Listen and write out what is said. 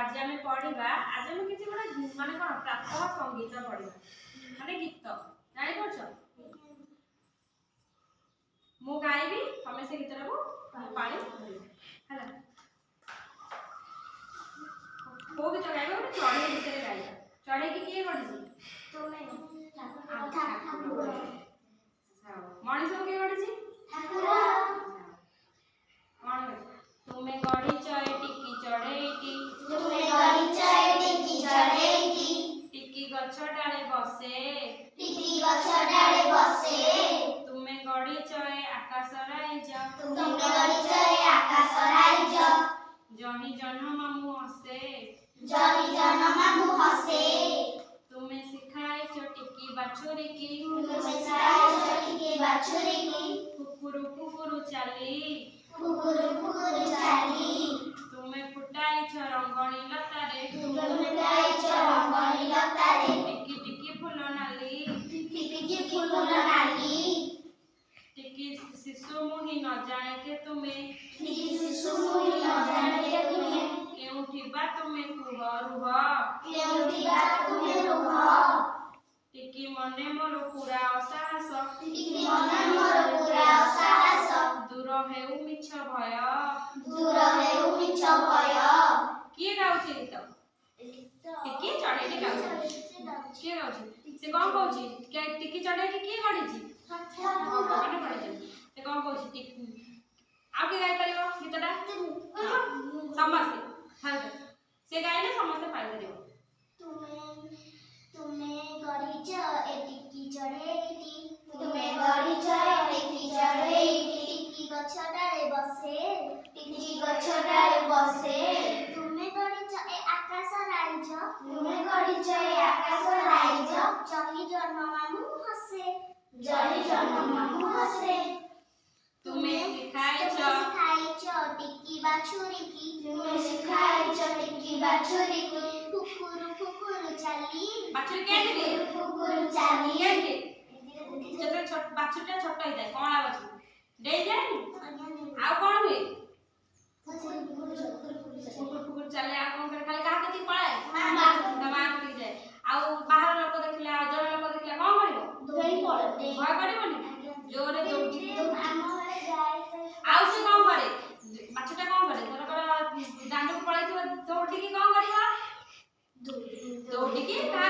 आज आम पढ़ा आज आम किसी गोटे माने कौन प्रातः संगीत पढ़ा माने गीत जानी पार्छ मु गाइबी तमे से गीत को पानी हैला को गीत गाइबा गोटे चढ़े विषय गाइबा चढ़े की किए गढ़ी तुमे मनीष किए गढ़ी तुमे गढ़ी चढ़े टिकी चढ़ेटी तुमे गढ़ी चढ़े टिकी चढ़ेटी टिकी गछ डाले बसे टिकी गछ डाले बसे तुमे गढ़ी चढ़े आकाश राइज तुमे गढ़ी चढ़े आकाश राइज जही जन मामू हसे जही जन मामू हसे तुमे सिखाइछ टिकी बाछुरी की तुमे सिखाइछ टिकी बाछुरी की कुकुरु कुकुरु चाली कुकुरु कुकुरु चाली तुमे फुटाइछ रंगणी लतारे तुमे फुटाइछ रंगणी लतारे टिकी टिकी फूल नाली टिकी टिकी फूल नाली टिकी शिशु मुहि न जाने के तुमे टिकी शिशु मुहि न जाने के तुमे केउठी बा तुमे कुह रुह केउठी बा तुमे रुह टिकी मने मोर पूरा असाहस टिकी मने मोर पूरा असाहस दूर हेउ मिछ भय दूर हेउ मिछ भय किए गाउछि गीत टिकी चढ़ेटी गाउछि किए गाउछि से कोन कहउछि टिकी चढ़ेटी किए गढ़िछि भगवान गढ़िछि से कोन कहउछि टिकी आ के गाइ परिबो गीतटा समस्त हां से गाइले समस्त पाइ परिबो तुमे गढ़िछ ए टिकी चढ़ेटी तुमे गढ़िछ ए टिकी चढ़ेटी टिकी गछ डाले बसे टिकी गछ डाले बसे तुमे गढ़िछ ए आकाश राइज तुमे गढ़िछ ए आकाश राइज जही जन मामू हसे जही जन मामू हसे तुमे सिखाइछ टिकी बाछुरी की तुमे सिखाइछ टिकी बाछुरी की कुकुरु कुकुरु चाली बाछुरी केंदी कुकुरु चाली केंदी जते छोट बाछुरीटा छोट होई जाय कोणा बाछुरी डेई जायनी आ कोन हुए कुकुर कुकुर चले आ कोन करे खाली काहा कति पळाए दमा कति जाय आ बाहर लोक देखिला अजर लोक देखिला कोन करिवो दोई पड़े भय करिवोनी जोरे दौड़ी हम गाय आ से कोन करे बाछुटा कोन करे तोर दांड को पळाई दौड़ी की कोन करिवो दौड़ी की का